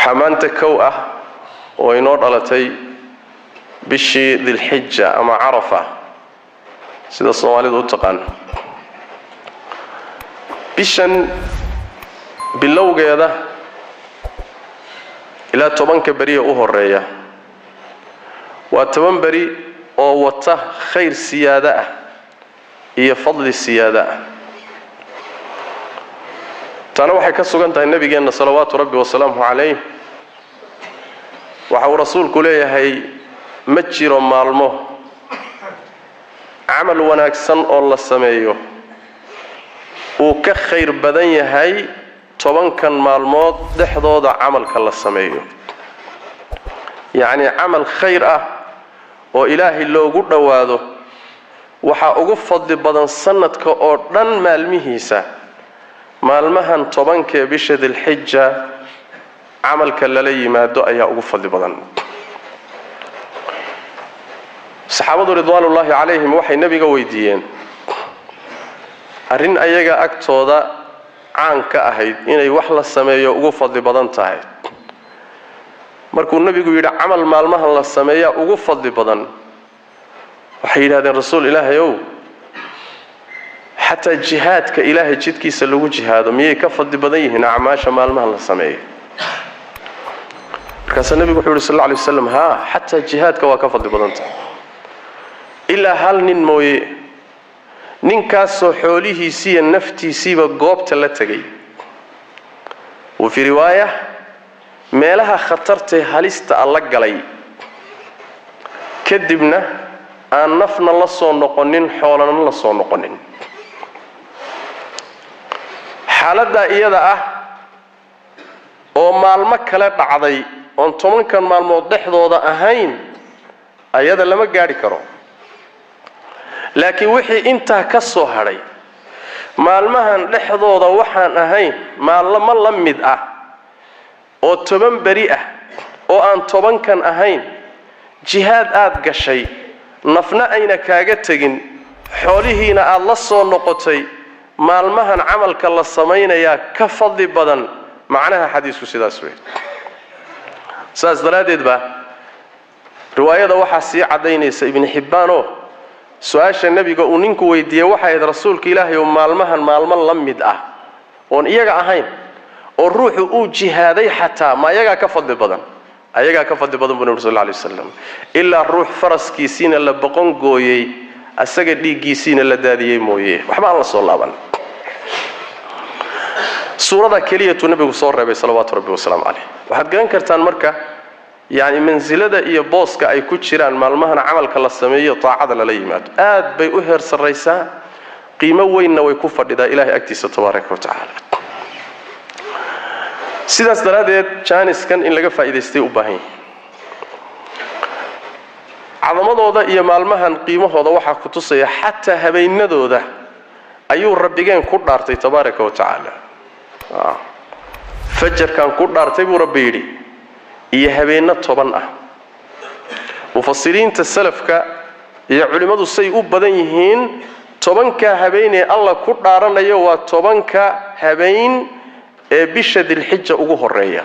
وحمانت كوءة وينور على بشي ذي الحجة أما عرفة سيدة الصومالي ذو تقان بشن باللوغة هذا إلى طبان كبرية أهرية وطبان بري أو وطه خير سيادة هي فضل السيادة تنوحي كسوغانتا النبي جاءنا صلوات ربي وسلامه عليه وحو رسول كليه هي مجر مالمه عمل وناكسن الله سميه وكخير بدني هي طبعا كان مالمود دحضوض عمل كالله سميه يعني عمل خير وإلهي اللو قد نواده وحا أقفض بدن سنة كأردن مالمهيسا مالمهن طبعا كبشد الحجة عمل كاللي ما دعي أقفض بدن صحابة رضوان الله عليهم وحي النبي قويديين أرين أيجا أكتودا عنك أهيد إني وحلا السماية وقفض بدن تاعي مركو النبي يقول عمل مالمها الله السماية وقفض بدن وحيد هذا الرسول إله يو حتى الجهاد كإله جدك يسلوه جهاد ومية كفض بدنه هنا عماش مالمها الله السماية كان النبي يقول صلى الله عليه وسلم ها حتى الجهاد كواكفض بدن إلا هل ننموي ننكاسو حوله سي النفتي سيبا قوبت اللتقي وفي رواية ميلها خطرتي هلست ألق علي كدبنا أن نفنا لصو نقنين حولنا لصو نقنين حالة إيادة ومالمك لا تعضي وانتم كان مالموضح ذو أهين أيادة لما قاري كرو لكن وحي انت كسو هري مالمهن لحظوضا وحان اهين مالما لمد او تبن بريئة او ان تبن كان اهين جهاد آد قشي نفنا اين كاقتقين حوليهينا الله صو نقطي مالمهن عملك الله السمين يا كفضل بدن معناها حديث سيداسوي ساس دلاديد با رواية وحا سي عدينيس ابن حبانو سؤال النبي قال ونينكو ويديه وحيد رسولك إلهي ومالمهن مالما لمد وان إيجا أهين والروح أو جهادي حتى ما يجا كفضل بدن أيجا كفضل بدن بن رسول الله عليه وسلم إلا الروح فرس كيسين اللي بقون قوي السجد لي كيسين اللي دادي مويه وحما الله صلى الله عليه وسلم سورة كلية النبي صلى الله عليه وسلم ربي وسلام عليه وحد قرن كرتان مركة يعني منزلة إيه بوسك أي كتشران مالمهن عمل كلا السمية طاعة لليمات آد بيؤهر سريسا قيمة وين ويكفر لذا إلهي أكتس تبارك وتعالى سيداس دلادة جانس كان إن لقى فائدة استيء باهين عظمة ذا إيه مالمهن قيمة هذا وحا كتصي حتى هبين ندو ذا أيو ربيجان كردارتي تبارك وتعالى فجر كان كردارتي بربيري إيه هبينا طبعاً مفسرين السلف يا علماء السيء بدنيهن طبعاً كهبين الله كرارنا يوا طبعاً كهبين بشد الحجة أجوه الرية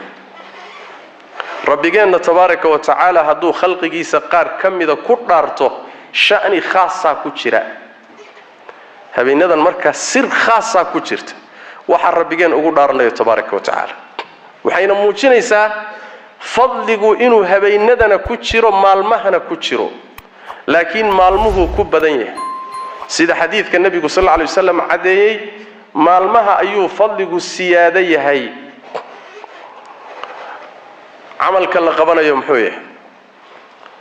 ربي جانا تبارك وتعالى هدو خلق جيس قار كم إذا كرارته شأن خاصة كتيرة هبين هذا المركز سر خاصة كتيرت وحر ربي جانا أجو دارنا تبارك وتعالى وحين موجين يسا فضلوا إنه هبيندنا كتشرو مالمهنا كتشرو لكن مالمه كبدنيه سيد حديث كان النبي صلى الله عليه وسلم عدي مالمها أيو فضلوا السيادة هي عمل كلا قبنا يوم حويه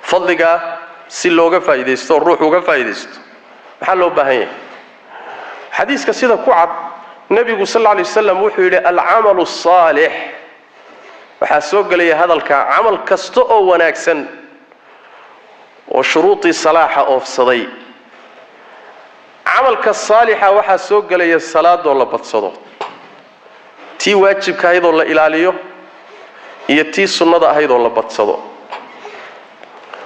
فضلك سلوجا فايدست الروح فايدست حلو بهيه حديث كسيدة كعب النبي صلى الله عليه وسلم وحي العمل الصالح وحاسوق لي هذا العمل كستو وناكسن وشروط صلاح أو صدي عمل كالصالحة وحاسوق لي الصلاة ولا بتصدق تي واجب كهيد ولا إلاليو يتي سنة هيد ولا بتصدق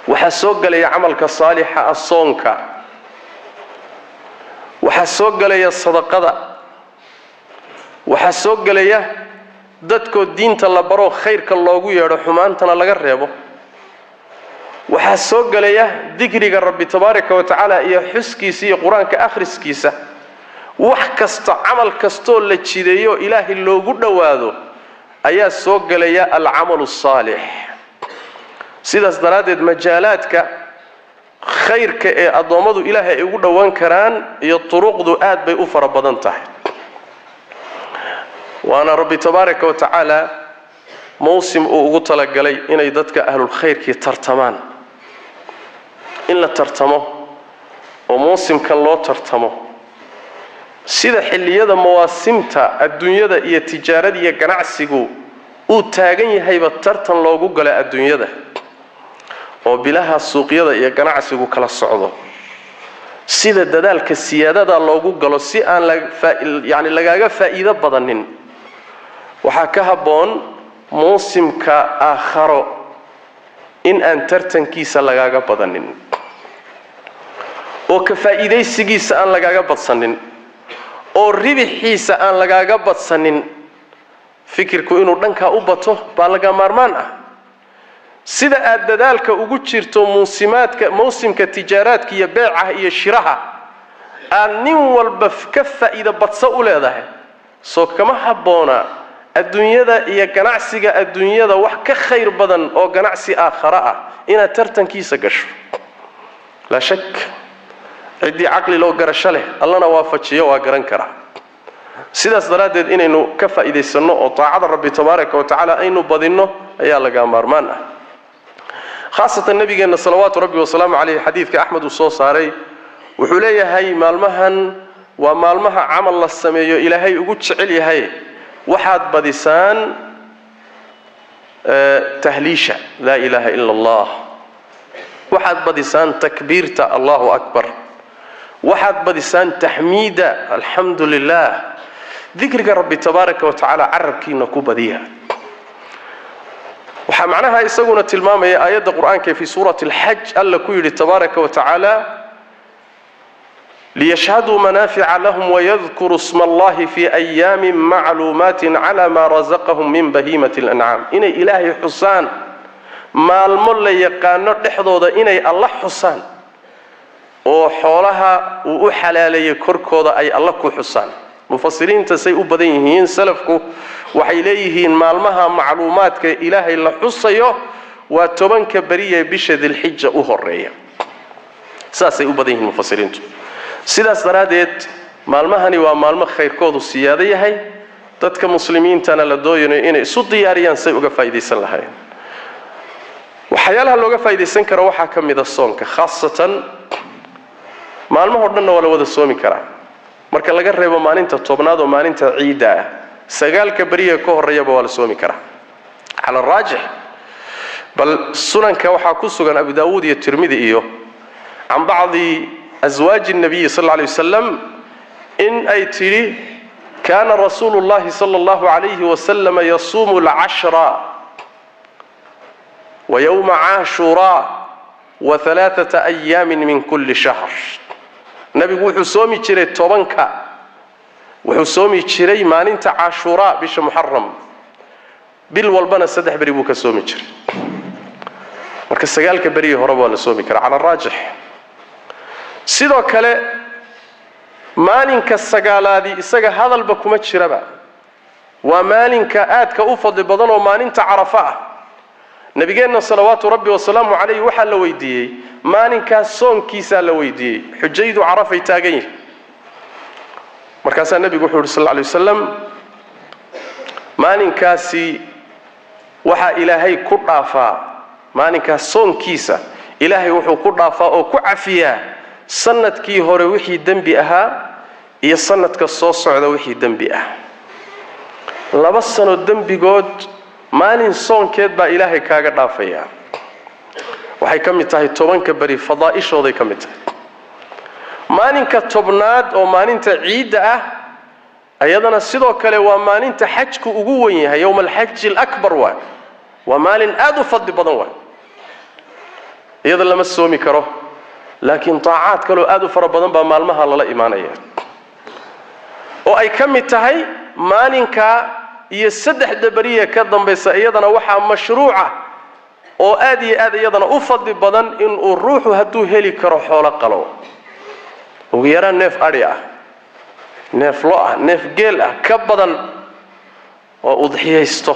وحاسوق لي عمل كالصالحة الصونك وحاسوق لي الصدقة وحاسوق لي dadkoo diinta la baro khayrka loogu yeedho xumaantana laga reebo waxaa soo galaya dikriga rabbi tabaaraka wa tacaala iyo xuskiisa iyo qur-aanka akhriskiisa wax kasta camal kastoo la jideeyo ilaahay loogu dhowaado ayaa soo galaya alcamalu saalix sidaas daraaddeed majaalaadka khayrka ee addoommadu ilaahay ay ugu dhowaan karaan iyo turuqdu aad bay u fara badan tahay waana rabbi tabaaraka wa tacaala mawsim uu ugu talagalay inay dadka ahlul khayrkii tartamaan in la tartamo oo mawsimkan loo tartamo sida xilliyada mawaasimta adduunyada iyo tijaarada iyo ganacsigu uu taagan yahayba tartan loogu galay adduunyada oo bilaha suuqyada iyo ganacsigu kala socdo sida dadaalka siyaadada loogu galo si aan lagaaga faa'iido badanin waxaa ka habboon mawsimka aakharo in aan tartankiisa lagaaga badanin oo ka faa'iidaysigiisa aan lagaaga badsanin oo ribixiisa aan lagaaga badsanin fikirku inuu dhankaa u bato baa laga maarmaan ah sida aad dadaalka ugu jirto mawsimka tijaaraadka iyo beecaha iyo shiraha aan nin walba ka faa'iido badsa u leedahay soo kama habboona adduunyada iyo ganacsiga adduunyada wax ka khayr badan oo ganacsi aakhara ah inaad tartankiisa gasho laa shak ciddii caqli loo garasho leh allana waafajiyo waa garan karaa sidaas daraaddeed inaynu ka faa'iidaysanno oo taacada rabbi tabaaraka wa tacaala aynu badinno ayaa laga maarmaan ah khaasatan nabigeenna salawaatu rabbi wasalaamu calayhi xadiidka axmed uu soo saaray wuxuu leeyahay maalmahan waa maalmaha camal la sameeyo ilaahay ugu jecel yahay waxaad badisaan tahliisha laa ilaaha ila allah waxaad badisaan takbiirta allahu akbar waxaad badisaan taxmiida alxamdu lilah dikriga rabbi tabaaraka wa tacaala carabkiina ku badiya waxaa macnaha isaguna tilmaamaya aayadda qur-aanka fi suurati alxaj alla ku yidhi tabaaraka wa tacaala liyashhaduu manaafica lahum wayadkuruu isma allahi fi ayaamin macluumaatin cala maa razaqahum min bahiimati alancaam inay ilaahay xusaan maalmo la yaqaano dhexdooda inay alla xusaan oo xoolaha uu u xalaaleeyay korkooda ay alla ku xusaan mufasiriinta say u badan yihiin salafku waxay leeyihiin maalmaha macluumaadka ilaahay la xusayo waa 10 bari ee bisha dilxija u horeeya saasay u badan yihiin mufasiriintu sidaas daraaddeed maalmahani waa maalmo khayrkoodu siyaado yahay dadka muslimiintana la doonayo inay isu diyaariyaan say uga faa'iideysan lahaayeen waxyaalaha looga faa'iideysan karo waxaa ka mid ah soonka khaasatan maalmaha dhanna waa la wada soomi karaa marka laga reebo maalinta tobnaad oo maalinta ciida ah 9 bariga ka horeeyaba waa la soomi karaa ala raajih bal sunanka waxaa ku sugan Abu Daawud iyo Tirmidhi iyo عن بعض أزواج النبي صلى الله عليه وسلم إن أي تري كان رسول الله صلى الله عليه وسلم يصوم العشر ويوم عاشوراء و3 أيام من كل شهر نبي وحسومي تري توبنكا وحسومي تري مالنت عاشوراء بش محرم بالولبنا سدح بري بوكا سومي تري marka 9 bari hore waa la soomi karaa ala raajih sidoo kale maalinka 9aad isaga hadalba kuma jiraba waa maalinka aadka u fadli badan oo maalinta Carafa ah nabigeena salawaatu rabbi wa salaamu alayhi waxa la weydiiyay maalinka soonkiisa la weydiiyay xujaydu Carafa taagan yahay markaas nabigu wuxuu sallallahu alayhi wasallam maalinkaasi waxa ilaahay ku dhaafaa maalinka soonkiisa ilaahay wuxuu ku dhaafaa oo ku cafiyaa sanadkii hore wixii dambi ahaa iyo sanadka soo socda wixii dambi ah 2 sano dambigood maalin soonkeed baa ilaahay kaaga dhaafaya waxay kamid tahay 10 bari fadaa'ishooday kamid tahay maalinka tobnaad oo maalinta ciida ah ayadana sidoo kale waa maalinta xajku ugu weyn yahay yawm al-hajj al-akbar waa maalin aad u fadli badan waa iyada lama soomi karo laakiin taa'aad kale aad u fara badan baa maalmaha lala iimaanaya oo ay kamid tahay maalinka iyo saddexda beriya ka dambaysa iyadana waxaa mashruuca oo aad iyo aad iyadana u fadli badan in uu ruuxu hadduu heli karo xoolo qalo ugu yaraan neef adhi ah neef lo ah neef geel ah ka badan oo udxiyaysto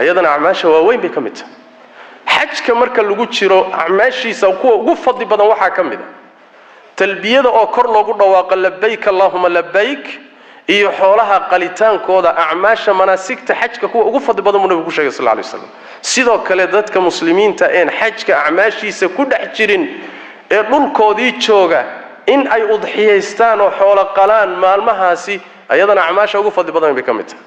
iyadana acmaasha waaweyn bay ka mid tahay xajka marka lagu jiro acmaashiisa kuwa ugu fadli badan waxaa ka mid ah talbiyada oo kor loogu dhawaaqo labbayk allahumma labbayk iyo xoolaha qalitaankooda acmaasha manaasigta xajka kuwa ugu fadli badan buu nabigu ku sheegay sallallahu alayhi wasallam sidoo kale dadka muslimiinta een xajka acmaashiisa ku dhex jirin ee dhulkoodii jooga in ay udxiyaystaan oo xoolo qalaan maalmahaasi ayadana acmaasha ugu fadli badan bay ka mid tahay